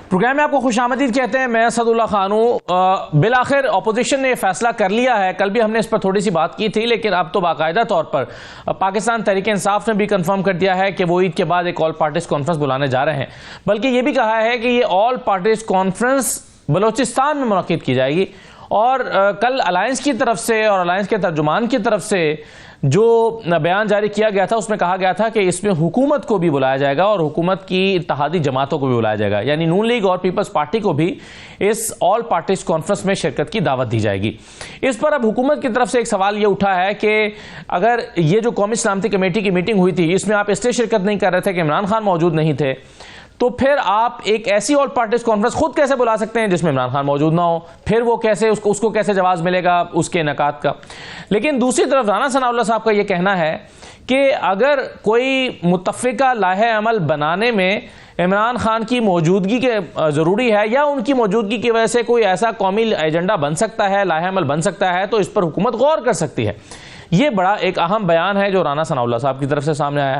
Programme میں آپ کو خوش آمدید کہتے ہیں. میں اسد اللہ خان ہوں. بالآخر اپوزیشن نے فیصلہ کر لیا ہے. کل بھی ہم نے اس پر تھوڑی سی بات کی تھی, لیکن اب تو باقاعدہ طور پر پاکستان تحریک انصاف نے بھی کنفرم کر دیا ہے کہ وہ عید کے بعد ایک آل پارٹیز کانفرنس بلانے جا رہے ہیں. بلکہ یہ بھی کہا ہے کہ یہ آل پارٹیز کانفرنس بلوچستان میں منعقد کی جائے گی. اور کل الائنس کی طرف سے اور الائنس کے ترجمان کی طرف سے جو بیان جاری کیا گیا تھا اس میں کہا گیا تھا کہ اس میں حکومت کو بھی بلایا جائے گا اور حکومت کی اتحادی جماعتوں کو بھی بلایا جائے گا, یعنی نون لیگ اور پیپلز پارٹی کو بھی اس آل پارٹیز کانفرنس میں شرکت کی دعوت دی جائے گی. اس پر اب حکومت کی طرف سے ایک سوال یہ اٹھا ہے کہ اگر یہ جو قومی سلامتی کمیٹی کی میٹنگ ہوئی تھی اس میں آپ اس لیے شرکت نہیں کر رہے تھے کہ عمران خان موجود نہیں تھے, تو پھر آپ ایک ایسی آل پارٹیز کانفرنس خود کیسے بلا سکتے ہیں جس میں عمران خان موجود نہ ہو؟ پھر وہ کیسے اس کو کیسے جواز ملے گا اس کے انعقاد کا؟ لیکن دوسری طرف رانا ثناء اللہ صاحب کا یہ کہنا ہے کہ اگر کوئی متفقہ لائحہ عمل بنانے میں عمران خان کی موجودگی کے ضروری ہے یا ان کی موجودگی کی وجہ سے کوئی ایسا قومی ایجنڈا بن سکتا ہے, لائحہ عمل بن سکتا ہے, تو اس پر حکومت غور کر سکتی ہے. یہ بڑا ایک اہم بیان ہے جو رانا ثناء اللہ صاحب کی طرف سے سامنے آیا.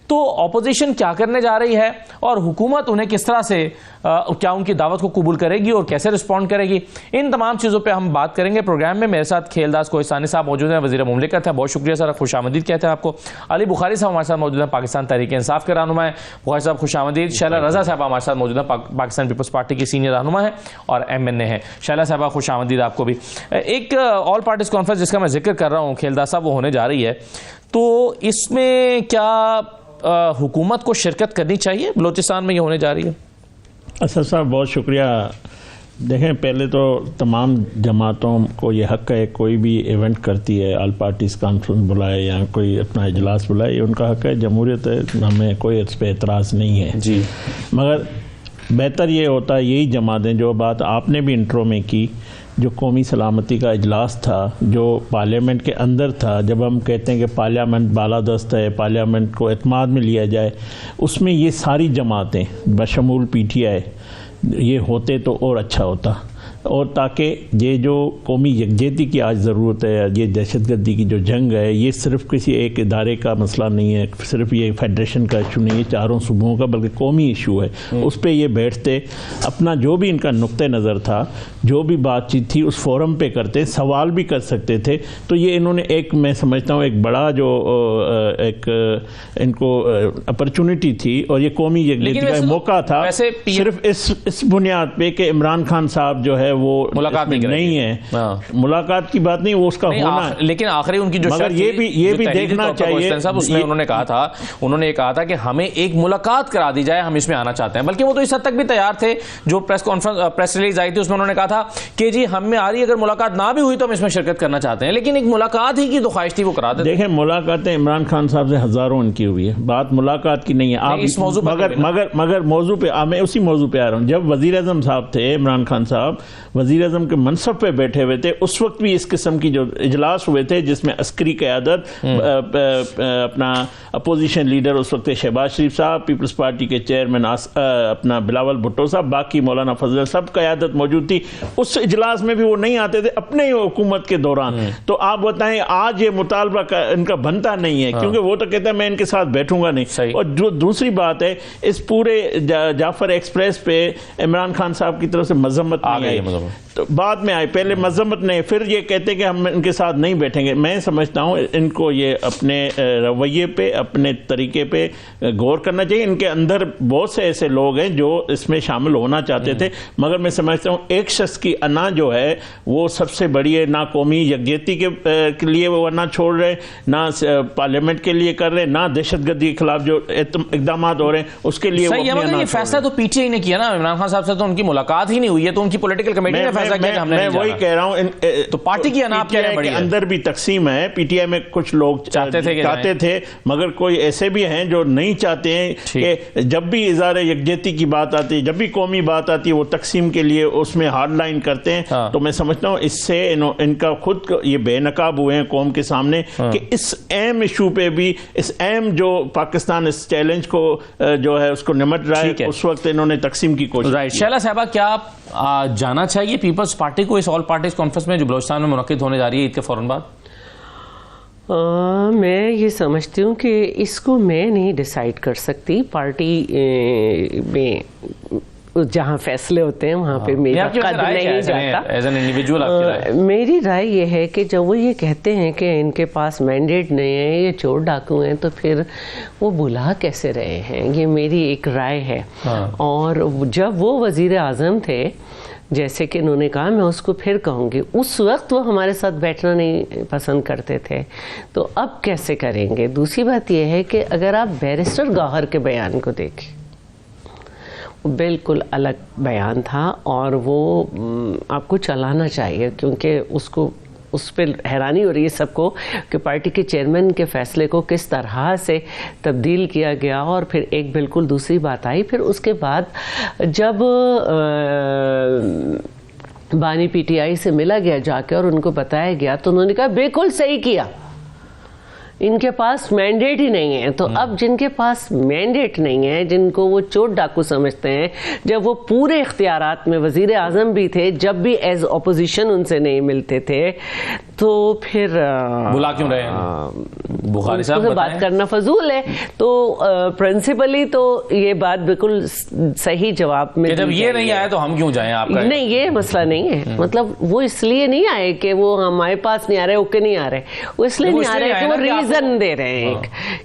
تو اپوزیشن کیا کرنے جا رہی ہے اور حکومت انہیں کس طرح سے کیا ان کی دعوت کو قبول کرے گی اور کیسے رسپونڈ کرے گی, ان تمام چیزوں پہ ہم بات کریں گے پروگرام میں. میرے ساتھ کھیلداز کوہستانی صاحب موجود ہیں, وزیر مملکت ہیں. بہت شکریہ سر, خوش آمدید کہتے ہیں آپ کو. علی بخاری صاحب ہمارے ساتھ موجود ہیں, پاکستان تحریک انصاف کے رہنما ہیں. بخاری صاحب خوش آمدید. شیلا رضا صاحب ہمارے ساتھ موجود ہیں, پاکستان پیپلز پارٹی کی سینئر رہنما ہیں اور MNA ہیں. شیلا صاحبہ خوش آمدید آپ کو بھی. ایک آل پارٹیز کانفرنس جس کا میں ذکر کر رہا ہوں کھیلداز صاحب, وہ ہونے جا رہی ہے, تو اس میں کیا حکومت کو شرکت کرنی چاہیے؟ بلوچستان میں یہ ہونے جا رہی ہے. اسد صاحب بہت شکریہ. دیکھیں, پہلے تو تمام جماعتوں کو یہ حق ہے, کوئی بھی ایونٹ کرتی ہے آل پارٹیز کانفرنس بلائے یا کوئی اپنا اجلاس بلائے, یہ ان کا حق ہے, جمہوریت ہے, ہمیں کوئی اس پہ اعتراض نہیں ہے جی. مگر بہتر یہ ہوتا ہے یہی جماعتیں, جو بات آپ نے بھی انٹرو میں کی, جو قومی سلامتی کا اجلاس تھا جو پارلیمنٹ کے اندر تھا, جب ہم کہتے ہیں کہ پارلیمنٹ بالادست ہے, پارلیمنٹ کو اعتماد میں لیا جائے, اس میں یہ ساری جماعتیں بشمول PTI یہ ہوتے تو اور اچھا ہوتا, اور تاکہ یہ جو قومی یکجہتی کی آج ضرورت ہے, یہ دہشت گردی کی جو جنگ ہے, یہ صرف کسی ایک ادارے کا مسئلہ نہیں ہے, صرف یہ فیڈریشن کا ایشو نہیں ہے, چاروں صوبوں کا, بلکہ قومی ایشو ہے. اس پہ یہ بیٹھتے, اپنا جو بھی ان کا نقطہ نظر تھا, جو بھی بات چیت تھی, اس فورم پہ کرتے, سوال بھی کر سکتے تھے. تو یہ انہوں نے ایک, میں سمجھتا ہوں ایک بڑا جو ایک ان کو اپرچونٹی تھی, اور یہ قومی یکجہتی کا موقع تھا. صرف اس بنیاد پہ کہ عمران خان صاحب جو ہے وہ ملاقات نہیں ہے, ملاقات کی بات نہیں, وہ اس کا ہونا ہے, لیکن آخری ان کی جو مگر یہ بھی دیکھنا چاہیے صاحب, اس میں انہوں نے کہا تھا, انہوں نے یہ کہا تھا کہ ہمیں ایک ملاقات کرا دی جائے, ہم اس میں آنا چاہتے ہیں. بلکہ وہ تو اس حد تک بھی تیار تھے, جو پریس ریلیز آئی تھی اس میں انہوں نے کہا تھا کہ جی ہم میں آ رہی, اگر ملاقات نہ بھی ہوئی تو ہم اس میں شرکت کرنا چاہتے ہیں, لیکن ایک ملاقات ہی کی تو خواہش تھی, وہ کرا دیتے. دیکھیں, ملاقاتیں عمران خان صاحب سے ہزاروں ان کی ہوئی ہے, بات ملاقات کی نہیں ہے. آپ اس موضوع مگر موضوع پہ, میں اسی موضوع پہ آ رہا ہوں. جب وزیر اعظم صاحب تھے, عمران خان صاحب وزیر اعظم کے منصب پہ بیٹھے ہوئے تھے, اس وقت بھی اس قسم کی جو اجلاس ہوئے تھے جس میں عسکری قیادت, اپنا اپوزیشن لیڈر اس وقت شہباز شریف صاحب, پیپلز پارٹی کے چیئرمین اپنا بلاول بھٹو صاحب, باقی مولانا فضل, سب قیادت موجود تھی. اس اجلاس میں بھی وہ نہیں آتے تھے اپنے حکومت کے دوران. تو آپ بتائیں آج یہ مطالبہ ان کا بنتا نہیں ہے, کیونکہ وہ تو کہتا ہے میں ان کے ساتھ بیٹھوں گا نہیں. اور جو دوسری بات ہے, اس پورے جعفر ایکسپریس پہ عمران خان صاحب کی طرف سے مذمت نہیں آئی, تو بعد میں آئے, پہلے مذمت نہیں, پھر یہ کہتے کہ ہم ان کے ساتھ نہیں بیٹھیں گے. میں سمجھتا ہوں ان کو یہ اپنے رویے پہ, اپنے طریقے پہ غور کرنا چاہیے. ان کے اندر بہت سے ایسے لوگ ہیں جو اس میں شامل ہونا چاہتے تھے, مگر میں سمجھتا ہوں ایک شخص کی انا جو ہے وہ سب سے بڑی ہے. نہ قومی یکجہتی کے لیے وہ انا چھوڑ رہے, نہ پارلیمنٹ کے لیے کر رہے, نہ دہشت گردی کے خلاف جو اقدامات ہو ررہے ہیں اس کے لیے. یہ فیصلہ تو PTI نے کیا نا, عمران خان صاحب سے تو ان کی ملاقات ہی نہیں ہوئی ہے, تو ان کی پولیٹیکل کمیٹی نے فیصلہ کیا کہ ہم نے نہیں جانا. میں وہی کہہ رہا ہوں, تو پارٹی کی انا کے اندر بھی تقسیم ہے. PTI میں کچھ لوگ چاہتے تھے, مگر کوئی ایسے بھی ہیں جو نہیں چاہتے ہیں کہ جب بھی اظہار یکجہتی کی بات آتی ہے, جب بھی قومی بات آتی ہے, وہ تقسیم کے لیے اس میں ہارڈ لائن کرتے ہیں. تو میں سمجھتا ہوں اس سے ان کا خود یہ بے نقاب ہوئے ہیں قوم کے سامنے کہ اس اہم ایشو پہ بھی, اس اہم جو پاکستان اس چیلنج کو جو ہے اس کو نمٹ رہا ہے, اس وقت انہوں نے تقسیم کی کوشش. شیلا صاحبہ, کیا آپ جانا چاہیے پیپلز پارٹی کو اس آل پارٹیز کانفرنس میں جو بلوچستان میں منعقد ہونے جا رہی ہے عید کے فوراً بعد؟ میں یہ سمجھتی ہوں کہ اس کو میں نہیں ڈیسائیڈ کر سکتی. پارٹی میں جہاں فیصلے ہوتے ہیں وہاں پہ میرا قد نہیں جاتا. میری رائے یہ ہے کہ جب وہ یہ کہتے ہیں کہ ان کے پاس مینڈیٹ نہیں ہے, یہ چور ڈاکو ہیں, تو پھر وہ بلا کیسے رہے ہیں؟ یہ میری ایک رائے ہے. اور جب وہ وزیر اعظم تھے, جیسے کہ انہوں نے کہا, میں اس کو پھر کہوں گی, اس وقت وہ ہمارے ساتھ بیٹھنا نہیں پسند کرتے تھے, تو اب کیسے کریں گے؟ دوسری بات یہ ہے کہ اگر آپ بیرسٹر گوہر کے بیان کو دیکھیں, بالکل الگ بیان تھا, اور وہ آپ کو چلانا چاہیے, کیونکہ اس پہ حیرانی ہو رہی ہے سب کو کہ پارٹی کے چیئرمین کے فیصلے کو کس طرح سے تبدیل کیا گیا. اور پھر ایک بالکل دوسری بات آئی, پھر اس کے بعد جب بانی پی ٹی آئی سے ملا گیا جا کے اور ان کو بتایا گیا, تو انہوں نے کہا بالکل صحیح کیا, ان کے پاس مینڈیٹ ہی نہیں ہے. تو اب جن کے پاس مینڈیٹ نہیں ہے, جن کو وہ چور ڈاکو سمجھتے ہیں, جب وہ پورے اختیارات میں وزیر اعظم بھی تھے, جب بھی ایز اپوزیشن ان سے نہیں ملتے تھے, تو پھر بلا کیوں رہے بخاری صاحب سے بات کرنا فضول ہے. تو پرنسپلی تو یہ بات بالکل صحیح جواب میں, جب یہ نہیں آئے تو ہم کیوں جائیں؟ آپ کا نہیں, یہ مسئلہ نہیں ہے. مطلب وہ اس لیے نہیں آئے کہ وہ ہمارے پاس نہیں آ رہے, اوکے نہیں آ رہے, وہ اس لیے نہیں آ رہے کہ وہ ریزن دے رہے ہیں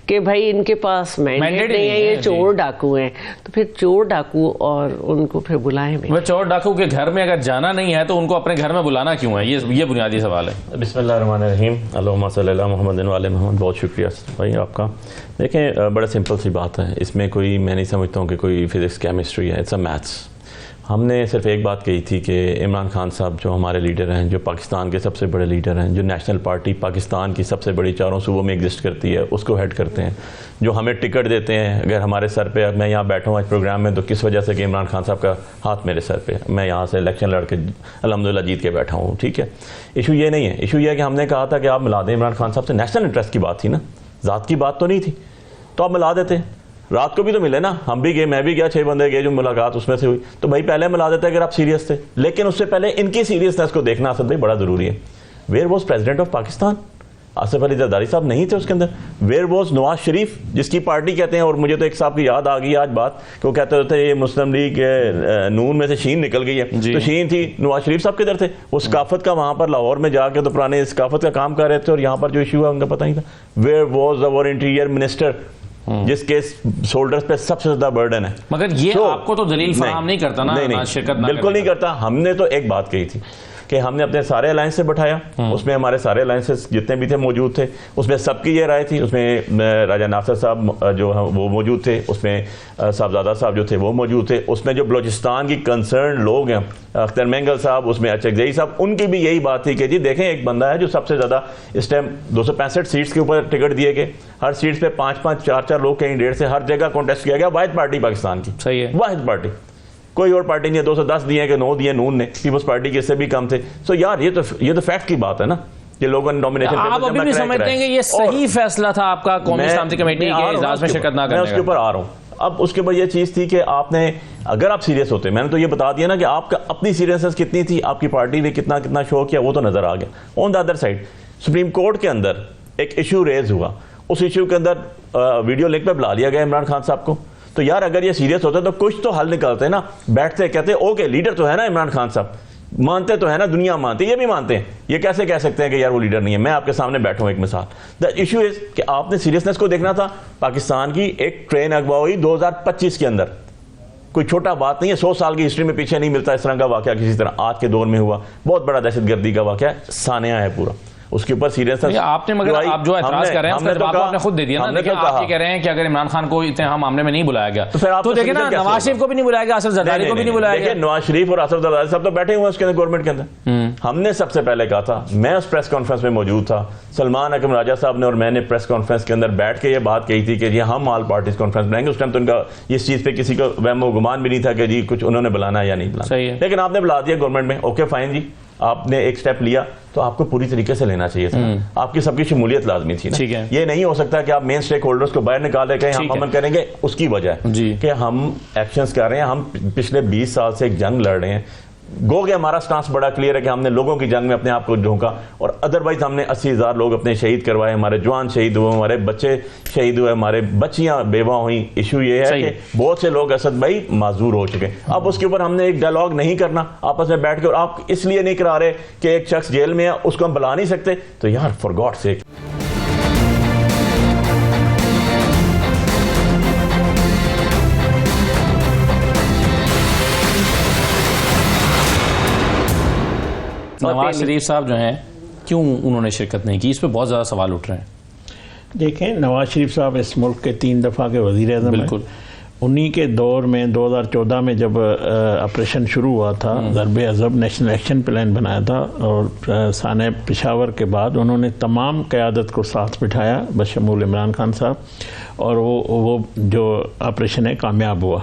کہ بھائی ان کے پاس مینڈیٹ نہیں ہے, یہ چور ڈاکو ہیں. تو پھر چور ڈاکو اور ان کو پھر بلائیں بھی. وہ چور ڈاکو کے گھر میں اگر جانا نہیں ہے تو ان کو اپنے گھر میں بلانا کیوں ہے؟ یہ بنیادی سوال ہے. بسم اللہ الرحمن الرحیم, اللہم صلی اللہ محمد وعلی محمد. بہت شکریہ بھائی آپ کا. دیکھیں بڑا سمپل سی بات ہے, اس میں کوئی میں نہیں سمجھتا ہوں کہ کوئی فزکس کیمسٹری ہے, اٹس اے میتھس. ہم نے صرف ایک بات کہی تھی کہ عمران خان صاحب جو ہمارے لیڈر ہیں, جو پاکستان کے سب سے بڑے لیڈر ہیں, جو نیشنل پارٹی پاکستان کی سب سے بڑی 4 صوبوں میں ایگزسٹ کرتی ہے, اس کو ہیڈ کرتے ہیں, جو ہمیں ٹکٹ دیتے ہیں. اگر ہمارے سر پہ, میں یہاں بیٹھا ہوں آج پروگرام میں, تو کس وجہ سے کہ عمران خان صاحب کا ہاتھ میرے سر پہ, میں یہاں سے الیکشن لڑ کے الحمدللہ جیت کے بیٹھا ہوں. ٹھیک ہے, ایشو یہ نہیں ہے. ایشو یہ ہے کہ ہم نے کہا تھا کہ آپ ملا دیں عمران خان صاحب سے. نیشنل انٹرسٹ کی بات تھی نا, ذات کی بات تو نہیں تھی, تو آپ ملا دیتے. رات کو بھی تو ملے نا, ہم بھی گئے, میں بھی گیا, 6 بندے گئے جو ملاقات اس میں سے ہوئی. تو بھائی پہلے ملا دیتے اگر آپ سیریس تھے, لیکن اس سے پہلے ان کی سیریسنس کو دیکھنا اسد بھائی بڑا ضروری ہے. Where was president of Pakistan? Asif Ali Zardari صاحب نہیں تھے اس کے اندر. ویئر واز نواز شریف, جس کی پارٹی کہتے ہیں, اور مجھے تو ایک صاحب کی یاد آ گئی آج بات, کہ وہ کہتے ہوتے یہ مسلم لیگ نون میں سے شین نکل گئی ہے, تو شین تھی, نواز شریف صاحب کدھر تھے؟ وہ ثقافت کا وہاں پر لاہور میں جا کے تو پرانے ثقافت کا کام کر رہے تھے, اور یہاں پر جو ایشو ہے ان کا پتہ نہیں تھا. ویئر واز اور انٹیریئر منسٹر, جس کے شولڈرز پہ سب سے زیادہ برڈن ہے. مگر یہ آپ کو تو دلیل فراہم نہیں کرتا نا, شرکت بالکل نہیں کرتا. ہم نے تو ایک بات کہی تھی کہ ہم نے اپنے سارے الائنس سے بٹھایا, اس میں ہمارے سارے الائنسز جتنے بھی تھے موجود تھے, اس میں سب کی یہ رائے تھی. اس میں راجہ ناصر صاحب جو ہیں وہ موجود تھے, اس میں صاحبزادہ صاحب جو تھے وہ موجود تھے, اس میں جو بلوچستان کی کنسرن لوگ ہیں, اختر مینگل صاحب, اس میں اچکزئی صاحب, ان کی بھی یہی بات تھی کہ جی دیکھیں ایک بندہ ہے جو سب سے زیادہ اس ٹائم 265 سیٹس کے اوپر ٹکٹ دیے گئے, ہر سیٹس پہ 5-5 4-4 لوگ کینڈیڈیٹ سے, ہر جگہ کانٹیسٹ کیا گیا. واحد پارٹی پاکستان کی, صحیح ہے, واحد پارٹی, کوئی اور پارٹی نہیں ہے. 210 دیے کہ 9 دیے نون نے, پیپلز پارٹی کے سے بھی کم تھے. سو یار یہ تو فیکٹ کی بات ہے نا, یہ لوگوں نے نومینیشن. آپ ابھی بھی سمجھتے ہیں کہ یہ صحیح فیصلہ تھا آپ کا قومی سلامتی کمیٹی کے اجلاس میں شرکت نہ کرنے کا؟ میں اس کے اوپر آ رہا ہوں. اب اس کے بعد یہ چیز تھی کہ آپ نے, اگر آپ سیریس ہوتے, میں نے تو یہ بتا دیا نا کہ آپ کا اپنی سیریسنس کتنی تھی, آپ کی پارٹی نے کتنا شو کیا, وہ تو نظر آ گیا. On the other side, supreme court کے اندر ایک ایشو ریز ہوا, اس ایشو کے اندر ویڈیو لنک پہ بلا لیا گیا عمران خان صاحب کو. تو یار اگر یہ سیریس ہوتے تو کچھ تو حل نکالتے نا, بیٹھتے کہتے اوکے لیڈر تو ہے نا عمران خان صاحب, مانتے تو ہے نا, دنیا مانتی, یہ بھی مانتے ہیں, یہ کیسے کہہ سکتے ہیں کہ یار وہ لیڈر نہیں ہے؟ میں آپ کے سامنے بیٹھا ہوں ایک مثال. دا ایشو از کہ آپ نے سیریسنس کو دیکھنا تھا. پاکستان کی ایک ٹرین اغوا ہوئی 2025 کے اندر, کوئی چھوٹا بات نہیں ہے. 100 سال کی ہسٹری میں پیچھے نہیں ملتا اس طرح کا واقعہ کسی طرح. آج کے دور میں ہوا بہت بڑا دہشت گردی کا واقعہ, سانحہ ہے پورا, اس کے اوپر سیریس آپ نے, مگر آپ جو اعتراض کر رہے ہیں اس کا جواب آپ نے خود دے دیا نا. دیکھیں آپ یہ کہہ رہے ہیں کہ اگر عمران خان کو اتنے اہم معاملے میں نہیں بلایا گیا تو دیکھیں نا, نواز شریف کو بھی نہیں بلایا گیا, آصف زرداری کو بھی نہیں بلایا گیا. نواز شریف اور آصف زرداری سب تو بیٹھے ہوئے ہیں اس کے اندر گورنمنٹ کے اندر. ہم نے سب سے پہلے کہا تھا, میں اس پریس کانفرنس میں موجود تھا, سلمان اکرم راجہ صاحب نے اور میں نے پریس کانفرنس کے اندر بیٹھ کے یہ بات کہی تھی کہ جی ہم آل پارٹیز کانفرنس بنائیں گے. اس ٹائم تو ان کا اس چیز پہ کسی کو وہم و گمان بھی نہیں تھا کہ جی کچھ انہوں نے بلانا ہے یا نہیں بلانا, لیکن آپ نے بلا دیا گورنمنٹ میں. اوکے فائن جی, آپ نے ایک سٹیپ لیا تو آپ کو پوری طریقے سے لینا چاہیے تھا. آپ کی سب کی شمولیت لازمی تھی نا. یہ نہیں ہو سکتا کہ آپ مین سٹیک ہولڈرز کو باہر نکالے کہ ہم امن کریں گے. اس کی وجہ ہے کہ ہم ایکشنز کر رہے ہیں, ہم پچھلے 20 سال سے ایک جنگ لڑ رہے ہیں. گو کہ ہمارا سٹانس بڑا کلیئر ہے کہ ہم نے لوگوں کی جنگ میں اپنے آپ کو جھونکا, اور ادروائز ہم نے 80,000 لوگ اپنے شہید کروائے, ہمارے جوان شہید ہوئے, ہمارے بچے شہید ہوئے, ہمارے بچیاں بیوہ ہوئیں. ایشو یہ ہے کہ بہت سے لوگ اسد بھائی معذور ہو چکے. اب اس کے اوپر ہم نے ایک ڈائلاگ نہیں کرنا آپس میں بیٹھ کے, اور آپ اس لیے نہیں کرا رہے کہ ایک شخص جیل میں ہے اس کو ہم بلا نہیں سکتے, تو یار فار گاڈ سیک. نواز شریف صاحب جو ہیں کیوں انہوں نے شرکت نہیں کی, اس پہ بہت زیادہ سوال اٹھ رہے ہیں. دیکھیں نواز شریف صاحب اس ملک کے 3 دفعہ کے وزیر اعظم ہیں. بالکل انہی کے دور میں 2014 میں جب آپریشن شروع ہوا تھا, Zarb Azb national action plan بنایا تھا, اور سانحہ پشاور کے بعد انہوں نے تمام قیادت کو ساتھ بٹھایا بشمول عمران خان صاحب, اور وہ جو آپریشن ہے کامیاب ہوا,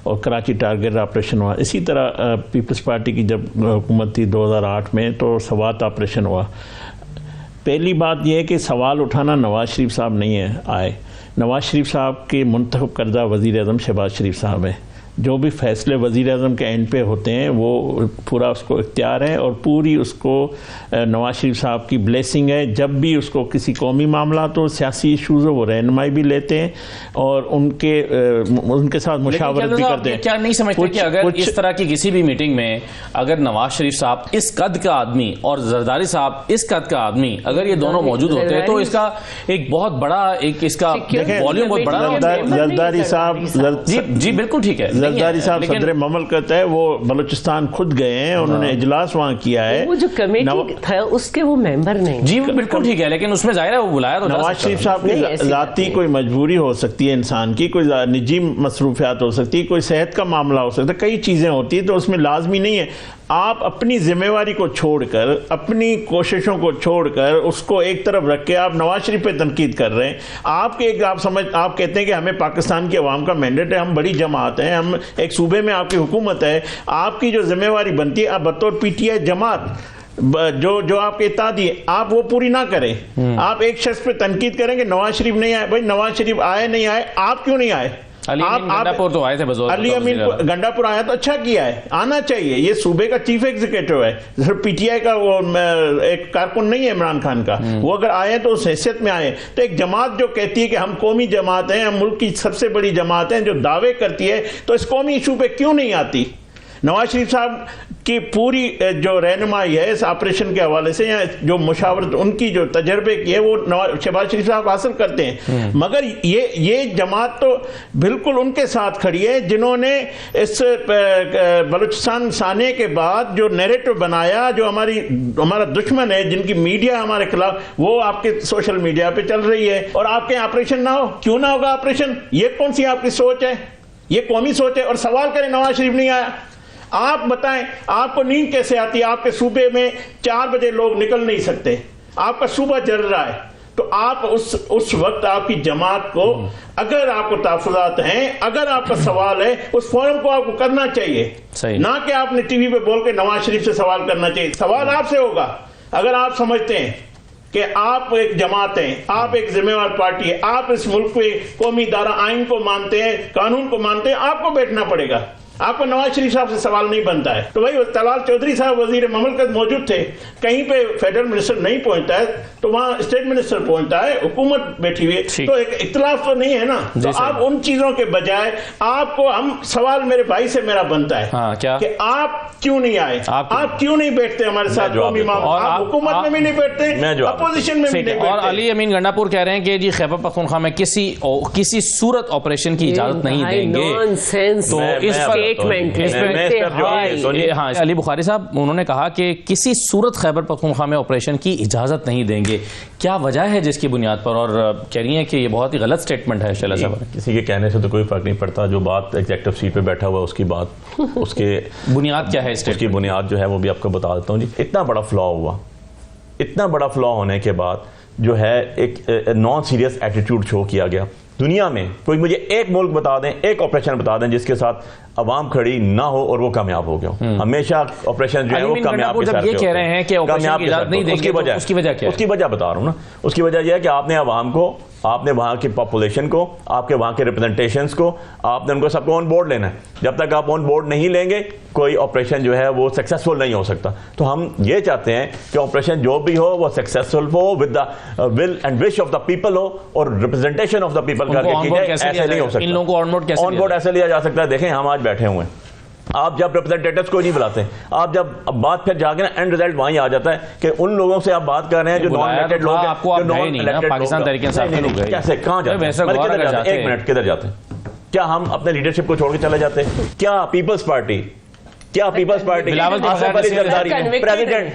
اور کراچی ٹارگیٹ آپریشن ہوا. اسی طرح پیپلز پارٹی کی جب حکومت تھی 2008 میں تو سوات آپریشن ہوا. پہلی بات یہ ہے کہ سوال اٹھانا نواز شریف صاحب نہیں آئے. نواز شریف صاحب کے منتخب کردہ وزیر اعظم شہباز شریف صاحب ہیں. جو بھی فیصلے وزیر اعظم کے اینڈ پہ ہوتے ہیں وہ پورا اس کو اختیار ہے, اور پوری اس کو نواز شریف صاحب کی بلیسنگ ہے. جب بھی اس کو کسی قومی معاملات ہو, سیاسی ایشوز ہو, وہ رہنمائی بھی لیتے ہیں اور ان کے ساتھ مشاورت بھی کرتے ہیں. کیا نہیں سمجھتے کہ اگر اس طرح کی کسی بھی میٹنگ میں اگر نواز شریف صاحب اس قد کا آدمی اور زرداری صاحب اس قد کا آدمی اگر یہ دونوں موجود ہوتے ہیں تو اس کا ایک بہت بڑا ایک اس کا والیوم بہت بڑا. زرداری صاحب جی بالکل ٹھیک ہے. زرداری صاحب صدر مملکت ہے, وہ بلوچستان خود گئے ہیں, انہوں نے اجلاس وہاں کیا ہے. وہ جو کمیٹی تھا اس کے وہ ممبر نہیں. جی بالکل ٹھیک ہے, لیکن اس میں ظاہر ہے وہ بلایا تو نواز شریف صاحب کی ذاتی کوئی مجبوری ہو سکتی ہے انسان کی, کوئی نجی مصروفیات ہو سکتی ہے, کوئی صحت کا معاملہ ہو سکتا ہے, کئی چیزیں ہوتی ہیں, تو اس میں لازمی نہیں ہے آپ اپنی ذمہ داری کو چھوڑ کر, اپنی کوششوں کو چھوڑ کر اس کو ایک طرف رکھ کے آپ نواز شریف پہ تنقید کر رہے ہیں. آپ کہتے ہیں کہ ہمیں پاکستان کی عوام کا مینڈیٹ ہے, ہم بڑی جماعت ہیں, ہم ایک صوبے میں آپ کی حکومت ہے, آپ کی جو ذمہ داری بنتی ہے آپ بطور پی ٹی آئی جماعت جو آپ کے اتحادی ہے آپ وہ پوری نہ کریں. آپ ایک شخص پہ تنقید کریں کہ نواز شریف نہیں آئے. بھائی نواز شریف آئے نہیں آئے, آپ کیوں نہیں آئے؟ علی امین گنڈاپور تو آئے تھے بزور. علی امین گنڈاپور آیا تو اچھا کیا ہے, آنا چاہیے. یہ صوبے کا چیف ایگزیکٹو ہے, پی ٹی آئی کا وہ ایک کارکن نہیں ہے عمران خان کا. وہ اگر آئے تو اس حیثیت میں آئے. تو ایک جماعت جو کہتی ہے کہ ہم قومی جماعت ہیں, ہم ملک کی سب سے بڑی جماعت ہیں, جو دعوے کرتی ہے, تو اس قومی ایشو پہ کیوں نہیں آتی؟ نواز شریف صاحب کی پوری جو رہنمائی ہے اس آپریشن کے حوالے سے, یا جو مشاورت ان کی جو تجربے کی ہے وہ شہباز شریف صاحب حاصل کرتے ہیں. مگر یہ جماعت تو بالکل ان کے ساتھ کھڑی ہے جنہوں نے اس بلوچستان سانحے کے بعد جو نیریٹو بنایا, جو ہمارا دشمن ہے, جن کی میڈیا ہمارے خلاف, وہ آپ کے سوشل میڈیا پہ چل رہی ہے. اور آپ کے آپریشن نہ ہو, کیوں نہ ہوگا آپریشن؟ یہ کون سی آپ کی سوچ ہے؟ یہ قومی سوچ ہے. اور سوال کریں نواز شریف نہیں آیا, آپ بتائیں آپ کو نیند کیسے آتی ہے؟ آپ کے صوبے میں 4 بجے لوگ نکل نہیں سکتے, آپ کا صوبہ جل رہا ہے. تو آپ اس وقت آپ کی جماعت کو, اگر آپ کو تحفظات ہیں, اگر آپ کا سوال ہے, اس فورم کو آپ کو کرنا چاہیے, نہ کہ آپ نے ٹی وی پہ بول کے نواز شریف سے سوال کرنا چاہیے. سوال آپ سے ہوگا اگر آپ سمجھتے ہیں کہ آپ ایک جماعت ہیں, آپ ایک ذمہ دار پارٹی ہے, آپ اس ملک کے قومی ادارہ آئین کو مانتے ہیں, قانون کو مانتے ہیں, آپ کو بیٹھنا پڑے گا. آپ کو نواز شریف صاحب سے سوال نہیں بنتا ہے. تو بھائی طلال چودھری صاحب وزیر مملکت موجود تھے, کہیں پہ فیڈرل منسٹر نہیں پہنچتا ہے تو وہاں اسٹیٹ منسٹر پہنچتا ہے, حکومت بیٹھی ہوئی ہے, تو ایک اختلاف تو نہیں ہے نا. تو آپ ان چیزوں کے بجائے آپ کو, ہم سوال میرے بھائی سے میرا بنتا ہے کہ آپ کیوں نہیں آئے, آپ کیوں نہیں بیٹھتے ہمارے ساتھ قومی معاملات, آپ حکومت میں بھی نہیں بیٹھتے, اپوزیشن میں بھی نہیں بیٹھتے. اور علی امین گنڈاپور کہہ رہے ہیں کہ جی خیبر پختونخوا میں کسی صورت آپریشن کی اجازت نہیں دیں گے. تو اس ہاں علی بخاری صاحب انہوں نے کہا کہ کسی صورت خیبر پختونخوا میں آپریشن کی اجازت نہیں دیں گے. کیا وجہ ہے جس کی بنیاد پر؟ اور کہہ رہی ہیں کہ یہ بہت ہی غلط سٹیٹمنٹ ہے. شیلا صاحب کسی کے کہنے سے تو کوئی فرق نہیں پڑتا, جو بات ایگزیکٹو سیٹ پہ بیٹھا ہوا ہے اس کی بات, اس کے بنیاد کیا ہے, اس کی بنیاد جو ہے وہ بھی آپ کو بتا دیتا ہوں. جی اتنا بڑا فلا ہوا, اتنا بڑا فلا ہونے کے بعد جو ہے ایک نان سیریس ایٹیٹیوڈ شو کیا گیا دنیا میں. کوئی مجھے ایک ملک بتا دیں, ایک آپریشن بتا دیں جس کے ساتھ عوام کھڑی نہ ہو اور وہ کامیاب ہو گیا. ہمیشہ آپریشن جو ہے وہ کامیاب کے ساتھ یہ کہہ رہے ہیں کہ آپریشن کی اجازت نہیں دیں گے, اس کی وجہ کیا ہے؟ اس کی وجہ بتا رہا ہوں نا. اس کی وجہ یہ ہے کہ آپ نے عوام کو آپ نے وہاں کی پاپولیشن کو, آپ کے وہاں کے ریپرزنٹیشنز کو, آپ نے ان کو سب کو آن بورڈ لینا ہے. جب تک آپ آن بورڈ نہیں لیں گے کوئی آپریشن جو ہے وہ سکسیسفل نہیں ہو سکتا. تو ہم یہ چاہتے ہیں کہ آپریشن جو بھی ہو وہ successful who, with the will and wish of the people who, اور ریپرزنٹیشن آف دا پیپل کر کے کی جائے. ایسے نہیں ہو سکتا. ان لوگوں کو آن بورڈ ایسے لیا جا سکتا ہے. دیکھیں ہم آج بیٹھے ہوئے ہیں, آپ جب ریپرزنٹیٹیوز کو نہیں بلاتے, آپ جب بات پھر جا کے نا اینڈ ریزلٹ وہیں آ جاتا ہے کہ ان لوگوں سے آپ بات کر رہے ہیں جو نان الیکٹڈ لوگ ہیں, جو نان الیکٹڈ پاکستان تحریک انصاف کے لوگ ہیں. کیسے کہاں جاتے ہیں؟ ایک منٹ, کدھر جاتے ہیں؟ کیا ہم اپنے لیڈرشپ کو چھوڑ کے چلے جاتے ہیں؟ کیا پیپلز پارٹی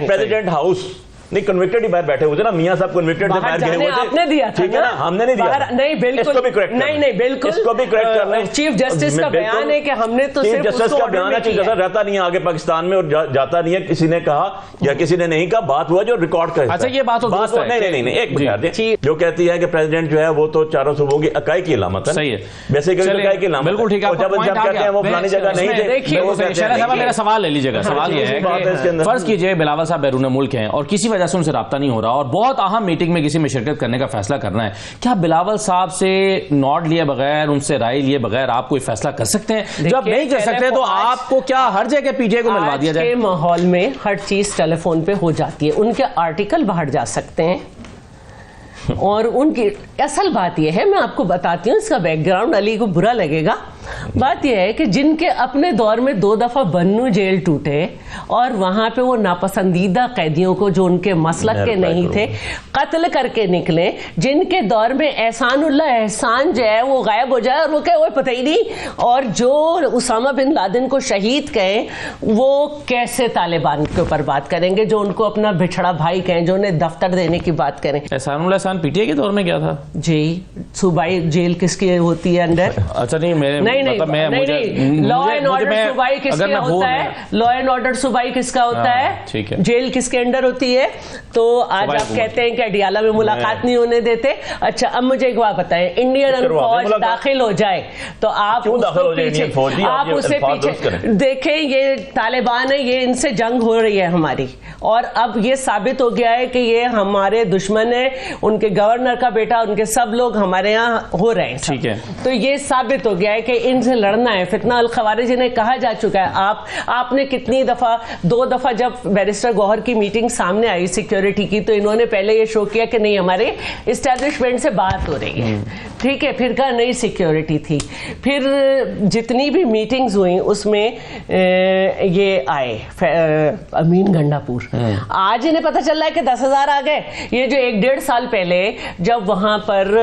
پریزیڈنٹ ہاؤس نہیں کنوکٹڈ ہی باہر بیٹھے ہوئے تھے نا, میاں صاحب کنوکٹڈ باہر گئے ہوئے تھے. آپ نے دیا تھا, ٹھیک ہے نا, ہم نے نہیں دیا. نہیں بالکل, اس کو بھی کریکٹ نہیں نہیں بالکل, اس کو بھی کریکٹ کر لیں. چیف جسٹس کا بیان ہے کہ ہم نے تو چیف جسٹس کا بیان ہے, چیف جسٹس رہتا نہیں ہے آگے پاکستان میں اور جاتا نہیں ہے. کسی نے کہا یا کسی نے نہیں کہا, بات ہوا جو ریکارڈ کا. اچھا یہ بات نہیں ایک بات جو کہتی ہے کہ پریزیڈنٹ جو ہے وہ تو چاروں صوبوں کی اکائی کی علامت ہے. صحیح ہے, بیسیکلی اکائی کی علامت. بالکل ٹھیک ہے. جب کہتے ہیں وہ فلانی جگہ نہیں تھے. میرا سوال لے لیجیے گا. سوال یہ ہے کہ فرض کیجئے بلاول صاحب بیرون ملک ہیں اور کسی وجہ سے ان سے رابطہ نہیں ہو رہا اور بہت اہم میٹنگ میں کسی میں شرکت کرنے کا فیصلہ کرنا ہے, کیا بلاول صاحب سے نوٹ لیے بغیر, ان سے رائے لیے بغیر آپ کوئی فیصلہ کر سکتے ہیں؟ جب نہیں کر سکتے تو آپ کو کیا ہر جگہ پی جے کو ملوا دیا جائے؟ آج کے ماحول میں ہر چیز ٹیلی فون پہ ہو جاتی ہے. ان کے آرٹیکل باہر جا سکتے ہیں اور ان کی اصل بات یہ ہے, میں آپ کو بتاتی ہوں اس کا بیک گراؤنڈ, علی کو برا لگے گا. بات یہ ہے کہ جن کے اپنے دور میں 2 دفعہ بنو جیل ٹوٹے اور وہاں پہ وہ ناپسندیدہ قیدیوں کو جو ان کے مسلک کے نہیں تھے قتل کر کے نکلے, جن کے دور میں احسان اللہ احسان جو ہے وہ غائب ہو جائے اور وہ کہے وہ پتہ ہی نہیں, اور جو اسامہ بن لادن کو شہید کہیں وہ کیسے طالبان کے اوپر بات کریں گے, جو ان کو اپنا بچھڑا بھائی کہیں, جو انہیں دفتر دینے کی بات کریں. احسان اللہ احسان پی ٹی آئی کے دور میں کیا تھا جی؟ صوبائی جیل کس کی ہوتی ہے انڈر؟ اچھا نہیں میرے لا اینڈ آرڈر صوبائی کس کا ہوتا ہے؟ لا اینڈ آرڈر صوبائی کس کا ہوتا ہے؟ جیل کس کے انڈر ہوتی ہے؟ تو آج آپ کہتے ہیں کہ اڈیالہ میں ملاقات نہیں ہونے دیتے. اچھا اب مجھے ایک بات بتائیں, انڈین فوج داخل ہو جائے تو آپ اسے پیچھے دیکھیں, یہ طالبان ہے, یہ ان سے جنگ ہو رہی ہے ہماری, اور اب یہ ثابت ہو گیا ہے کہ یہ ہمارے دشمن ہیں, ان کے گورنر کا بیٹا, ان کے سب لوگ ہمارے یہاں ہو رہے ہیں. ٹھیک ہے, تو یہ ثابت ہو گیا ہے کہ ان سے لڑنا ہے. فتنہ الخوارج انہیں کہا جا چکا ہے. آپ نے کتنی دفعہ, 2 دفعہ جب بیرسٹر گوہر کی میٹنگ سامنے آئی سیکیورٹی کی, تو انہوں نے پہلے یہ شو کیا کہ نہیں ہمارے اسٹیبلشمنٹ سے بات ہو رہی ہے. ٹھیک ہے, پھر کہا نہیں سیکیورٹی تھی. پھر جتنی بھی میٹنگز ہوئیں اس میں یہ آئے امین گنڈا پور. آج انہیں پتہ چل رہا ہے کہ 10,000 آ گئے. یہ جو 1-1.5 سال پہلے جب وہاں پر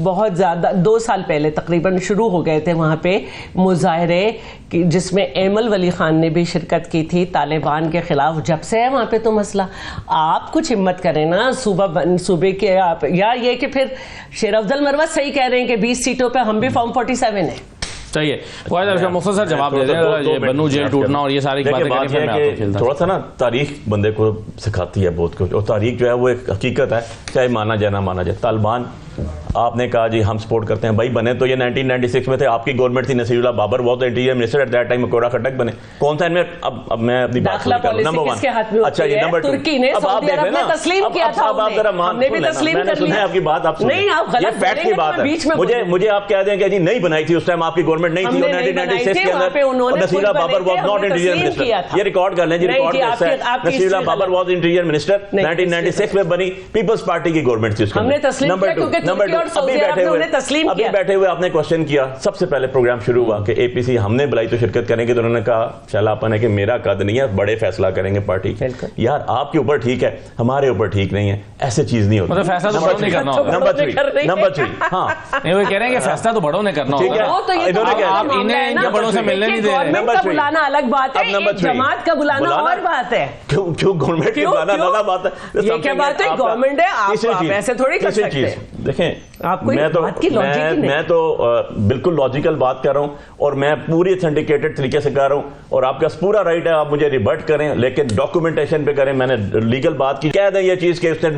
بہت زیادہ 2 سال پہلے تقریباً شروع ہو گئے تھے وہاں پہ مظاہرے, جس میں ایمل ولی خان نے بھی شرکت کی تھی طالبان کے خلاف, جب سے ہے وہاں پہ تو مسئلہ. آپ کچھ ہمت کریں نا صوبے کے, آپ یا یہ کہ پھر شیر افضل مروت صحیح کہہ رہے ہیں کہ 20 سیٹوں پہ ہم بھی فارم 47 ہیں. چاہیے مختصر جواب دے دیں, یہ بنو جیل ٹوٹنا اور یہ ساری باتیں. تھوڑا سا نا تاریخ بندے کو سکھاتی ہے بہت کچھ, اور تاریخ جو ہے وہ ایک حقیقت ہے, چاہے مانا جائے نہ مانا جائے. طالبان آپ نے کہا جی ہم سپورٹ کرتے ہیں, بھائی بنے تو یہ 1996 میں تھے, آپ کی گورنمنٹ تھی, نصیر اللہ بابر وہ تو interior minister at that time, مکوڑا کھٹک بنے. کون سا ان میں, اب میں اپنی بات نمبر 1. اچھا جی نمبر 2, ترکی نے سعودی عرب نے تسلیم کیا تھا, ہم نے بھی تسلیم کر لیا. آپ کی بات آپ سنیں, یہ فیکٹ کی بات ہے. مجھے آپ کہہ دیں کہ جی نہیں بنائی تھی اس ٹائم, آپ کی گورنمنٹ نہیں تھی 1996 کے اندر, Naseerullah Babar was not interior minister. یہ ریکارڈ کر لیں جی, ریکارڈ کیسا ہے, Naseerullah Babar was interior minister 1996 میں بنی, پیپلز پارٹی کی گورنمنٹ تھی اس کے اندر. نمبر 2, ابھی بیٹھے ہوئے آپ نے کوشچن کیا, سب سے پہلے پروگرام شروع ہوا کہ اے پی سی ہم نے بلائی تو شرکت کریں گے, تو انہوں نے کہا شالاپن ہے کہ میرا قد نہیں ہے, بڑے فیصلہ کریں گے پارٹی. یار آپ کے اوپر ٹھیک ہے, ہمارے اوپر ٹھیک نہیں ہے, ایسے چیز نہیں ہوتی. نمبر 3 ہاں وہ کہہ رہے ہیں کہ فیصلہ تو بڑوں نے کرنا ہوگا, آپ انہیں بڑوں سے ملنے نہیں دے رہے. نمبر 3 بلانا الگ بات ہے, جماعت کا بلانا اور بات ہے. کیوں گورنمنٹ کا بلانا الگ بات ہے, یہ کیا بات ہے, گورنمنٹ ہے, آپ ایسے تھوڑی کر سکتے ہیں. دیکھیں میں تو بالکل لاجیکل بات کر رہا ہوں, اور میں پوری سینڈیکیٹڈ طریقے سے کر رہا ہوں, اور آپ کا پورا رائٹ ہے آپ مجھے ریبرٹ کریں, لیکن ڈاکومنٹیشن پہ کریں. میں نے لیگل بات کی, کہہ دیں یہ چیز کہ اس نے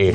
8।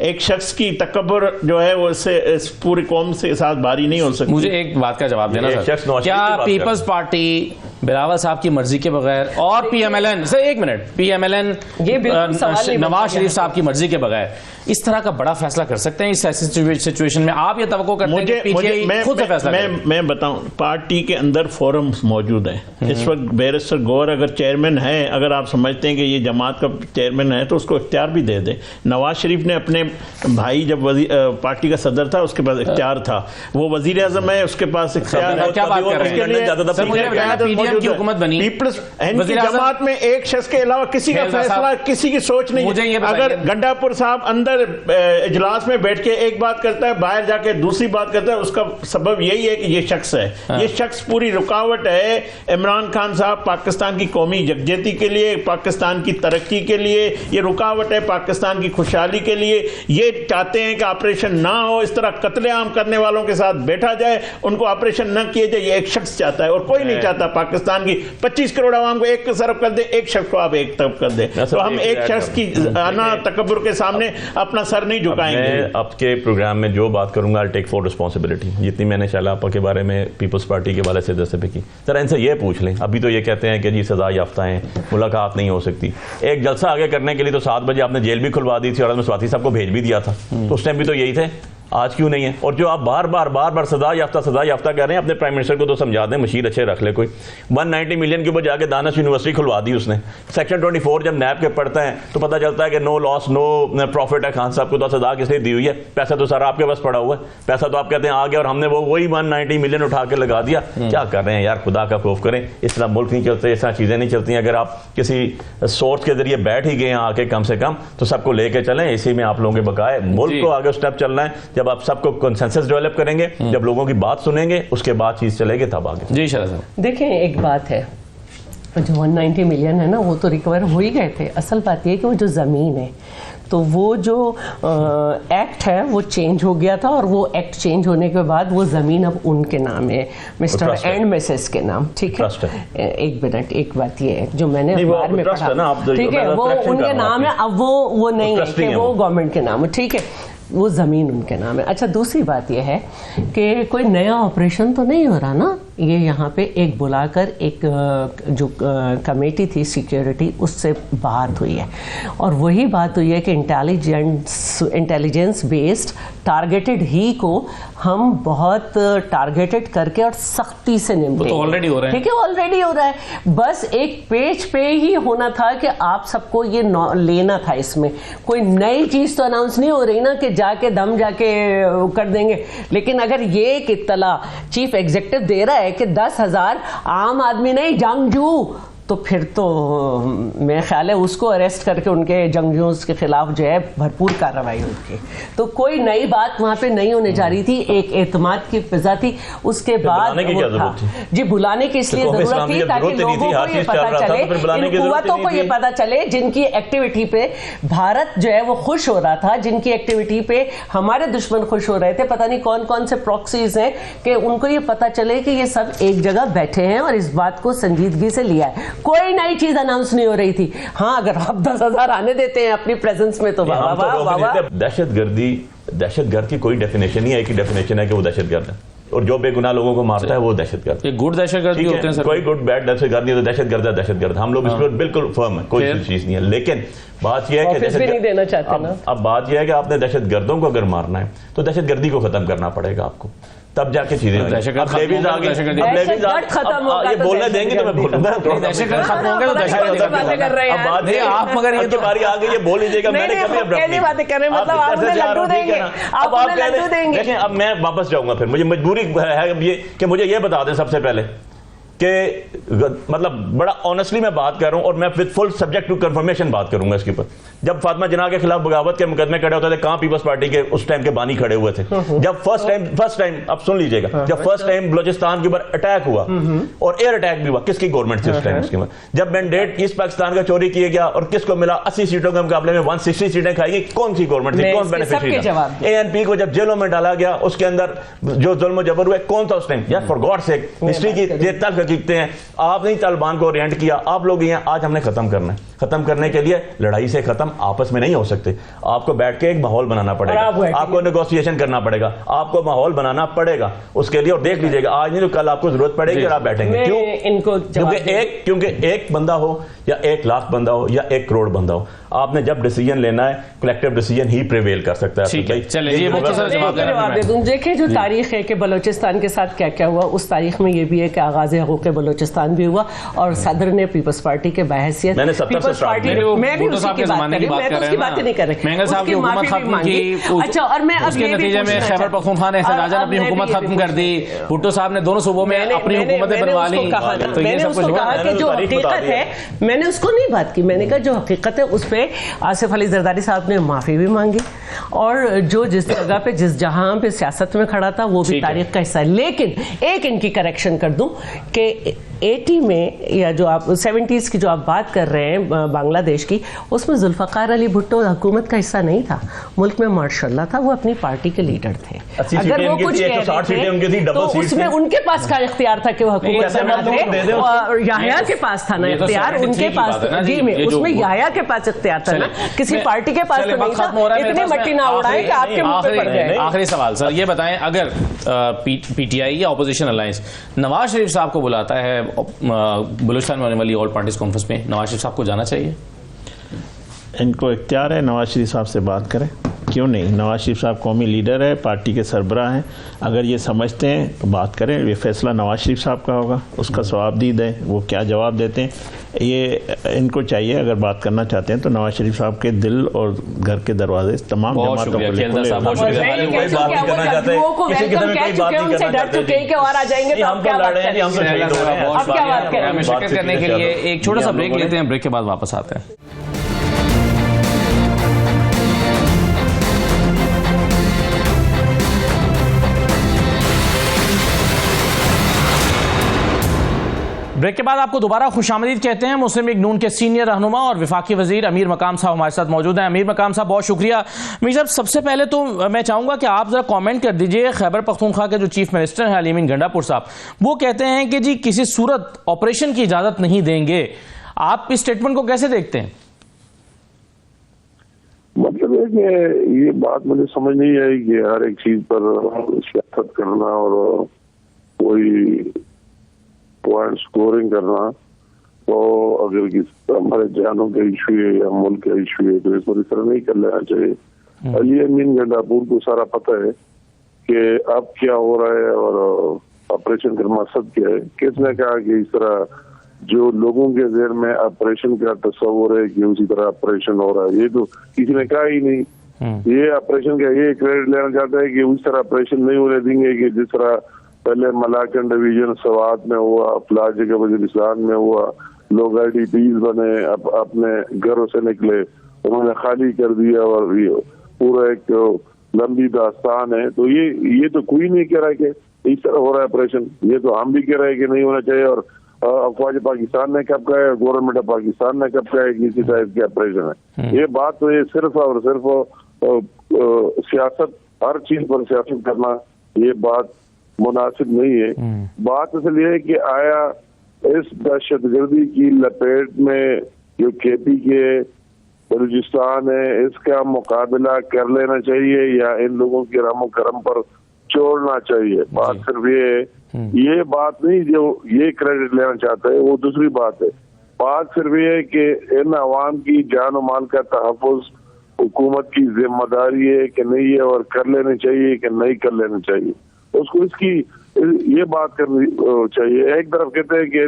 ایک شخص کی تکبر جو ہے وہ اس پوری قوم سے ساتھ باری نہیں ہو سکتی. مجھے ایک بات کا جواب دینا سر, کیا پیپلز پارٹی بلاول صاحب کی مرضی کے بغیر اور P M L N, sir ایک minute, P M L N Nawaz Sharif صاحب کی مرضی کے بغیر اس طرح کا بڑا فیصلہ کر سکتے ہیں اس ایسی سچویشن میں؟ آپ یہ توقع کرتے ہیں کہ پی ٹی آئی خود سے فیصلہ کرے؟ میں بتاؤں, پارٹی کے اندر فورم موجود ہے اس وقت. بیرسٹر گور اگر چیئرمین ہے, اگر آپ سمجھتے ہیں کہ یہ جماعت کا چیئرمین ہے تو اس کو اختیار بھی دے دیں. نواز شریف نے اپنے بھائی جب پارٹی کا صدر تھا اس کے پاس اختیار تھا, وہ وزیر اعظم ہے اس کے پاس اختیار ہے. کیا بات کر رہے ہیں؟ حکومت بنی جماعت میں ایک شخص کے علاوہ کسی کا فیصلہ, کسی کی سوچ نہیں. اگر گنڈا پور صاحب اندر اجلاس میں بیٹھ کے ایک بات کرتا ہے, باہر جا کے دوسری بات کرتا ہے, اس کا سبب یہی ہے کہ یہ شخص ہے. یہ شخص پوری رکاوٹ ہے. عمران خان صاحب پاکستان کی قومی یکجہتی کے لیے, پاکستان کی ترقی کے لیے یہ رکاوٹ ہے, پاکستان کی خوشحالی کے لیے. یہ چاہتے ہیں کہ آپریشن نہ ہو, اس طرح قتل عام کرنے والوں کے ساتھ بیٹھا جائے, ان کو آپریشن نہ کیے جائے. یہ ایک شخص چاہتا ہے اور کوئی نہیں چاہتا پاکستان کی 25 کروڑ عوام کو ایک طرف کر دے, ایک شخص کو آپ ایک طرف کر دے. تو ہم ایک شخص کی انا تکبر کے سامنے اپنا سر نہیں جھکائیں گے. میں آپ کے پروگرام میں جو بات کروں گا, I'll take full responsibility. جتنی میں نے شالا آپا کے بارے میں پیپلز پارٹی کے والے سے دستے کی, ذرا ان سے یہ پوچھ لیں. ابھی تو یہ کہتے ہیں کہ جی سزا یافتہ ہیں, ملاقات نہیں ہو سکتی. ایک جلسہ آگے کرنے کے لیے تو 7 بجے آپ نے جیل بھی کھلوا دی تھی اور مسواتی صاحب کو بھیج بھی دیا تھا, تو اس ٹائم بھی تو یہی تھے, آج کیوں نہیں ہے؟ اور جو آپ بار بار سزا یافتہ کہہ رہے ہیں, اپنے پرائم منسٹر کو تو سمجھا دیں, مشیر اچھے رکھ لے. کوئی 190 ملین کے اوپر جا کے دانش یونیورسٹی کھلوا دی اس نے. سیکشن 24 جب نیب کے پڑھتے ہیں تو پتہ چلتا ہے کہ نو لاس نو پروفٹ ہے. خان صاحب کو تو سزا کس نے دی ہوئی ہے؟ پیسہ تو سارا آپ کے پاس پڑا ہوا ہے, پیسہ تو آپ کہتے ہیں آ گیا اور ہم نے وہی 190 ملین اٹھا کے لگا دیا. کیا کر رہے ہیں یار, خدا کا خوف کریں. اس طرح ملک نہیں چلتے, اس طرح چیزیں نہیں چلتی. اگر آپ کسی سورس کے ذریعے بیٹھ ہی گئے ہیں آ کے, کم سے کم تو سب کو لے کے چلیں. اسی میں آپ لوگوں کے بقائے ملک کو آگے اسٹیپ چلنا ہے. جب آپ سب کو کنسنسس ڈیولپ کریں گے, جب لوگوں کی بات سنیں گے, اس کے بعد چیز چلے گی تب آگے. جی شرح صاحب دیکھیں, ایک بات ہے, جو 190 ملین ہے نا وہ تو ریکور ہو ہی گئے تھے. اصل بات یہ کہ وہ جو زمین ہے تو وہ جو ایکٹ ہے وہ چینج ہو گیا تھا, اور وہ ایکٹ چینج ہونے کے بعد وہ زمین اب ان کے نام ہے, مسٹر اینڈ مسز کے نام. ٹھیک ہے, ایک منٹ, ایک بات یہ ہے جو میں نے اخبار میں پڑھا, ٹھیک ہے, وہ ان کے نام ہے. اب وہ نہیں ہے کہ وہ گورنمنٹ کے نام ہے, ٹھیک ہے, وہ زمین ان کے نام ہے. اچھا, دوسری بات یہ ہے کہ کوئی نیا آپریشن تو نہیں ہو رہا نا. یہ یہاں پہ ایک بلا کر ایک جو کمیٹی تھی سیکیورٹی, اس سے بات ہوئی ہے, اور وہی بات ہوئی ہے کہ انٹیلیجنس بیسڈ ٹارگیٹڈ ہی کو ہم بہت ٹارگیٹڈ کر کے اور سختی سے نمٹیں گے. آلریڈی ہو رہا ہے, ٹھیک ہے, آلریڈی ہو رہا ہے. بس ایک پیج پہ ہی ہونا تھا کہ آپ سب کو یہ لینا تھا. اس میں کوئی نئی چیز تو اناؤنس نہیں ہو رہی نا کہ جا کے کر دیں گے. لیکن اگر یہ ایک اطلاع چیف ایگزیکٹو دے رہا ہے کہ 10,000 عام آدمی نہیں, جنگجو, تو پھر تو میرے خیال ہے اس کو اریسٹ کر کے ان کے جنگجوؤں کے خلاف جو ہے بھرپور کارروائی ہوتی ہے. تو کوئی نئی بات وہاں پہ نہیں ہونے جا رہی تھی, ایک اعتماد کی فضا تھی. اس کے بعد جی بلانے کی اس لیے ضرورت تھی تاکہ لوگوں کو یہ پتا چلے, ان قوتوں کو یہ پتا چلے جن کی ایکٹیویٹی پہ بھارت جو ہے وہ خوش ہو رہا تھا, جن کی ایکٹیویٹی پہ ہمارے دشمن خوش ہو رہے تھے. پتہ نہیں کون کون سے پراکسیز ہیں, کہ ان کو یہ پتا چلے کہ یہ سب ایک جگہ بیٹھے ہیں اور اس بات کو سنجیدگی سے لیا ہے. کوئی نئی چیز اناؤنس نہیں ہو رہی تھی. ہاں, اگر آپ 10,000 آنے دیتے ہیں اپنی پریزنس میں تو واہ واہ واہ. دہشت گرد کی کوئی ڈیفینیشن نہیں ہے, ایک ہی ڈیفینیشن ہے کہ وہ دہشت گرد ہے, اور جو بے گناہ لوگوں کو مارتا ہے وہ دہشت گرد. گڈ دہشت گرد ہوتے ہیں سر, کوئی گڈ بیڈ دہشت گرد نہیں ہے, دہشت گرد ہے دہشت گرد. ہم لوگ اس پر بالکل فرم ہے, کوئی چیز نہیں ہے. لیکن بات یہ ہے کہ اب بات یہ ہے کہ آپ نے دہشت گردوں کو اگر مارنا ہے تو دہشت گردی کو ختم کرنا پڑے گا آپ کو, تب جا کے چیزیں یہ بولنے دیں گے تو میں بولوں گا. دہشت گرد ختم ہوں گے تو دہشت گردی اب بات ہے, آپ مگر یہ باری آ گئی, یہ بول لیجیے گا. میں نے کبھی باتیں کر رہے ہیں, مطلب آپ نے لڈو دیں گے, آپ نے لڈو دیں گے. دیکھیں, اب میں واپس جاؤں گا, پھر مجھے مجبوری ہے اب یہ کہ مجھے یہ بتا دیں سب سے پہلے کہ مطلب بڑا آنیسٹلی میں بات کر رہا ہوں, اور میں with full subject to confirmation بات کروں گا اس کے اوپر. جب فاطمہ جناح کے خلاف بغاوت کے مقدمے کھڑے ہوتے تھے, کہاں پیپلز پارٹی کے اس ٹائم کے بانی کھڑے ہوئے تھے. جب فرسٹ ٹائم اب سن لیجیے گا, جب فرسٹ ٹائم بلوچستان کے اوپر اٹیک ہوا اور ایئر اٹیک بھی ہوا, کس کی گورنمنٹ تھی اس ٹائم؟ اس کے بعد جب مینڈیٹ ایسٹ پاکستان کا چوری کیا گیا اور کس کو ملا 80 سیٹوں کے مقابلے میں 160 سیٹیں کھائی گئی, کون سی گورنمنٹ تھی, کون بینیفیشری تھا؟ ANP کو جب جیلوں میں ڈالا گیا, اس کے اندر جو ظلم و جبر ہوئے, کون تھا اس ٹائم؟ یار فار گاڈ سیک, ہسٹری کی یہ تلخ جیتتے ہیں. آپ نے طالبان کو اورینٹ کیا, آپ لوگ یہ آج ہم نے ختم کرنا ہے. ختم کرنے کے لیے لڑائی سے ختم آپس میں نہیں ہو سکتے, آپ کو بیٹھ کے ایک ماحول بنانا پڑے گا, آپ کو نیگوسیشن کرنا پڑے گا, آپ کو ماحول بنانا پڑے گا اس کے لیے. اور دیکھ لیجیے گا آج نہیں تو کل آپ کو ضرورت پڑے گی اور آپ بیٹھیں گے. کیونکہ ایک بندہ ہو یا 1 لاکھ بندہ ہو یا 1 کروڑ بندہ ہو, آپ نے جب ڈیسیجن لینا ہے کلیکٹیو ڈیسیجن ہی پریویل کر سکتا ہے. دیکھیں جو تاریخ ہے کہ بلوچستان کے ساتھ کیا کیا ہوا, اس تاریخ میں یہ بھی ہے کہ آغاز حقوق بلوچستان بھی ہوا اور صدر نے پیپلز پارٹی کے بحیثیت, میں بھی اس کی بات کر رہی ہوں, میں تو اس کی بات نہیں کر رہی, اس کی معافی بھی مانگی. اچھا, اور میں اب یہ بھی میں خیبر پختونخوا نے احتجاجاً اپنی حکومت ختم کر دی, بھٹو صاحب نے دونوں صوبوں میں اپنی حکومتیں بنوا لی. میں نے اس کو کہا کہ جو حقیقت ہے, میں نے اس کو نہیں بات کی, میں نے کہا جو حقیقت ہے اس پہ آصف علی زرداری صاحب نے معافی بھی مانگی, اور جو جس جگہ پہ جس جہاں پہ سیاست میں کھڑا تھا وہ بھی تاریخ کا حصہ ہے. لیکن ایک ان کی کریکشن کر دوں کہ 80 میں یا جو آپ 70s کی جو آپ بات کر رہے ہیں بنگلہ دیش کی, اس میں ذوالفقار علی بھٹو حکومت کا حصہ نہیں تھا, ملک میں مارشاء اللہ تھا, وہ اپنی پارٹی کے لیڈر تھے. اگر وہ کچھ کہہ رہے تھے تو اس میں ان کے پاس کا اختیار تھا کہ وہ حکومت بناتے, اور یحییٰ کے پاس تھا نا اختیار, ان کے پاس جی میں اس میں یحییٰ کے پاس اختیار تھا نا, کسی پارٹی کے پاس تو نہیں تھا. اتنی مٹی نہ اڑائیں کہ آپ کے منہ پہ پڑ جائے. آخری سوال سر, یہ بتائیں اگر پی ٹی آئی یا اپوزیشن الائنس نواز شریف صاحب کو بلاتا ہے بلوچستان میں ہونے والی آل پارٹیز کانفرنس میں, نواز شریف صاحب کو جانا چاہیے؟ ان کو اختیار ہے, نواز شریف صاحب سے بات کریں, کیوں نہیں. نواز شریف صاحب قومی لیڈر ہے, پارٹی کے سربراہ ہیں, اگر یہ سمجھتے ہیں تو بات کریں. یہ فیصلہ نواز شریف صاحب کا ہوگا, اس کا ثواب دید ہے, وہ کیا جواب دیتے ہیں یہ ان کو چاہیے. اگر بات کرنا چاہتے ہیں تو نواز شریف صاحب کے دل اور گھر کے دروازے تمام جماعتوں کو شرکت کرنے کے لیے ایک چھوٹا سا بریک لیتے ہیں, بریک کے بعد واپس آتے ہیں. بریک کے بعد آپ کو دوبارہ خوش آمدید کہتے ہیں. مسلم لیگ نون کے سینئر رہنما اور وفاقی وزیر امیر مقام صاحب ہمارے ساتھ موجود ہیں. امیر مقام صاحب بہت شکریہ. امیر صاحب سب سے پہلے تو میں چاہوں گا کہ آپ ذرا کامنٹ کر دیجئے, خیبر پختونخوا کے جو چیف منسٹر ہیں علی امین گنڈا پور صاحب, وہ کہتے ہیں کہ جی کسی صورت آپریشن کی اجازت نہیں دیں گے. آپ اس اسٹیٹمنٹ کو کیسے دیکھتے ہیں؟ مطلب ہے کہ یہ بات مجھے سمجھ نہیں آئی کہ ہر ایک چیز پر سیاست کرنا اور کوئی پوائنٹ سکورنگ کرنا, تو اگر ہمارے جانوں کا ایشو ہے یا ملک کا ایشو ہے تو اس پر اس طرح نہیں کر لینا چاہیے. علی امین گنڈا پور کو سارا پتہ ہے کہ اب کیا ہو رہا ہے اور آپریشن کا مقصد کیا ہے. کس نے کہا کہ اس طرح جو لوگوں کے ذہن میں آپریشن کا تصور ہے کہ اسی طرح آپریشن ہو رہا ہے, یہ تو کسی نے کہا ہی نہیں. یہ آپریشن کا یہ کریڈٹ لینا چاہتا ہے کہ اس طرح آپریشن نہیں ہونے دیں گے کہ جس طرح پہلے ملاکن ڈویژن سوات میں ہوا, فلاح جگہ وزیرستان میں ہوا, لوگ آئی ڈی پیز بنے, اپنے گھروں سے نکلے, انہوں نے خالی کر دیا, اور پورا ایک لمبی داستان ہے. تو یہ تو کوئی نہیں کہہ رہا کہ اس طرح ہو رہا ہے آپریشن, یہ تو ہم بھی کہہ رہے ہیں کہ نہیں ہونا چاہیے. اور افواج پاکستان نے کب کہا ہے, گورنمنٹ آف پاکستان نے کب کہا ہے کہ اسی ٹائپ کی آپریشن ہے. یہ بات تو یہ صرف اور صرف سیاست, ہر چیز پر سیاست کرنا یہ بات مناسب نہیں ہے. بات اصل یہ ہے کہ آیا اس دہشت گردی کی لپیٹ میں جو کے پی کے بلوچستان ہے اس کا مقابلہ کر لینا چاہیے یا ان لوگوں کے رحم و کرم پر چھوڑنا چاہیے. بات صرف یہ بات نہیں جو یہ کریڈٹ لینا چاہتا ہے, وہ دوسری بات ہے. بات صرف یہ ہے کہ ان عوام کی جان و مال کا تحفظ حکومت کی ذمہ داری ہے کہ نہیں ہے, اور کر لینا چاہیے کہ نہیں کر لینا چاہیے. اس کو اس کی یہ بات کرنی چاہیے. ایک طرف کہتے ہیں کہ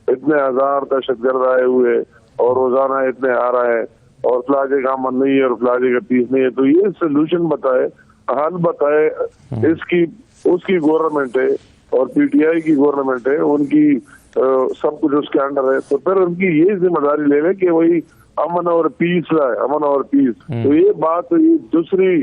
اتنے ہزار دہشت گرد آئے ہوئے اور روزانہ اتنے آ رہا ہے اور فلاں جگہ امن نہیں ہے اور فلاں جگہ پیس نہیں ہے, تو یہ سولوشن بتائے, حل بتائے. اس کی گورنمنٹ ہے اور پی ٹی آئی کی گورنمنٹ ہے, ان کی سب کچھ اس کے انڈر ہے, تو پھر ان کی یہ ذمہ داری لے لے کہ وہی امن اور پیس لائے, امن اور پیس. تو یہ بات دوسری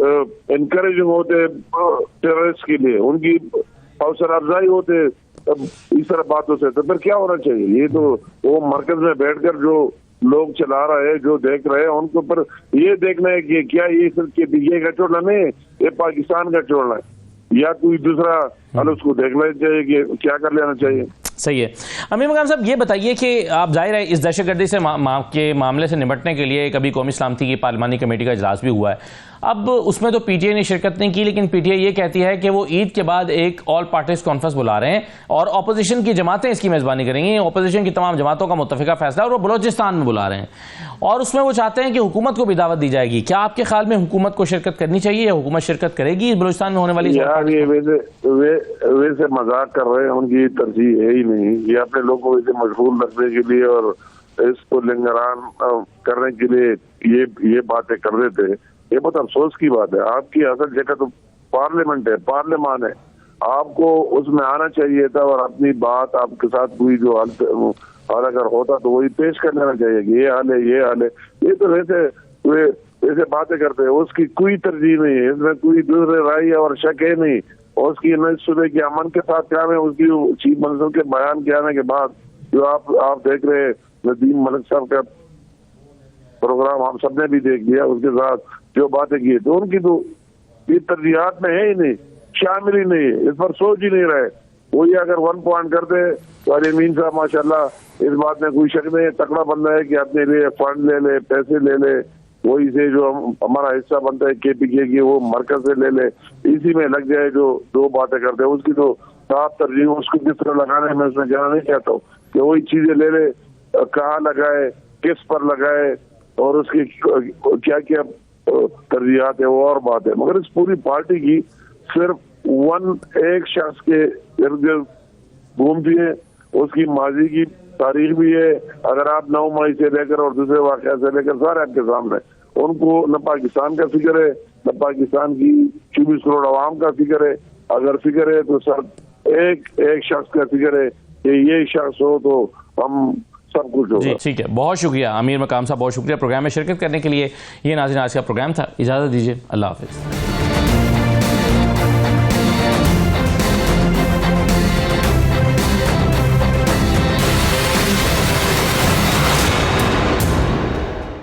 انکریجنگ ہوتے ٹیررسٹ کے لیے, ان کی حوصلہ افزائی ہوتے اس طرح باتوں سے, تو پھر کیا ہونا چاہیے؟ یہ تو وہ مرکز میں بیٹھ کر جو لوگ چلا رہے ہیں, جو دیکھ رہے ہیں, ان کو پر یہ دیکھنا ہے کہ کیا یہ صرف کے پی کا چوڑنا نہیں, یہ پاکستان کا چوڑنا ہے, یا کوئی دوسرا اس کو دیکھنا چاہیے کہ کیا کر لینا چاہیے. صحیح ہے. امیر مقام صاحب یہ بتائیے کہ آپ ظاہر ہے اس دہشت گردی سے کے معاملے سے نمٹنے کے لیے کبھی قومی سلامتی کی پارلیمانی کمیٹی کا اجلاس بھی ہوا ہے, اب اس میں تو پی ٹی آئی نے شرکت نہیں کی, لیکن پی ٹی آئی یہ کہتی ہے کہ وہ عید کے بعد ایک آل پارٹیز کانفرنس بلا رہے ہیں اور اپوزیشن کی جماعتیں اس کی میزبانی کریں گی, اپوزیشن کی تمام جماعتوں کا متفقہ فیصلہ, اور وہ بلوچستان میں بلا رہے ہیں, اور اس میں وہ چاہتے ہیں کہ حکومت کو بھی دعوت دی جائے گی. کیا آپ کے خیال میں حکومت کو شرکت کرنی چاہیے یا حکومت شرکت کرے گی بلوچستان میں ہونے والی؟ ویسے مذاق کر رہے ہیں, ان کی ترجیح ہے ہی نہیں, یہ اپنے لوگوں کو اسے مشغول رکھنے کے لیے اور اس کو لنگران کرنے کے لیے یہ باتیں کر رہے تھے. یہ بہت افسوس کی بات ہے. آپ کی اصل جگہ تو پارلیمنٹ ہے, پارلیمان ہے, آپ کو اس میں آنا چاہیے تھا اور اپنی بات آپ کے ساتھ کوئی جو حال اگر ہوتا تو وہی پیش کر لینا چاہیے کہ یہ حال ہے, یہ حال ہے. یہ تو ویسے باتیں کرتے ہیں, اس کی کوئی ترجیح نہیں ہے, اس میں کوئی دوسرے رائے اور شک ہے نہیں, اور اس کی صبح کے امن کے ساتھ کیا ہے, اس کی چیف منسٹر کے بیان کے آنے کے بعد جو آپ دیکھ رہے ندیم ملک صاحب کا پروگرام ہم سب نے بھی دیکھ لیا, اس کے ساتھ جو باتیں کی تو ان کی تو یہ ترجیحات میں ہے ہی نہیں, شامل ہی نہیں ہے, اس پر سوچ ہی نہیں رہے. وہی اگر 1 پوائنٹ کرتے تو امین صاحب ماشاءاللہ اس بات میں کوئی شک نہیں ہے, تکڑا بندہ ہے کہ اپنے لیے فنڈ لے لے, پیسے لے لے, وہی سے جو ہمارا حصہ بنتا ہے کے پی کے کی وہ مرکز سے لے لے, اسی میں لگ جائے جو 2 باتیں کرتے ہیں. اس کی تو صاف ترجیح, اس کو کس طرح لگانے میں اس میں جانا نہیں چاہتا ہوں کہ وہی چیزیں لے لے, کہاں لگائے, کس پر لگائے, اور اس کی کیا کیا ترجیحات ہے وہ اور بات ہے. مگر اس پوری پارٹی کی صرف ایک شخص کے ارد گرد گھومتی ہے, اس کی ماضی کی تاریخ بھی ہے. اگر آپ 9 مئی سے لے کر اور دوسرے واقعات سے لے کر سارے آپ کے سامنے, ان کو نہ پاکستان کا فکر ہے, نہ پاکستان کی 24 کروڑ عوام کا فکر ہے. اگر فکر ہے تو سب ایک شخص کا فکر ہے کہ یہ شخص ہو تو ہم سب کچھ ہوگا. جی ٹھیک ہے, بہت شکریہ امیر مقام صاحب, بہت شکریہ پروگرام میں شرکت کرنے کے لیے. یہ ناظرین آج کا پروگرام تھا, اجازت دیجیے, اللہ حافظ.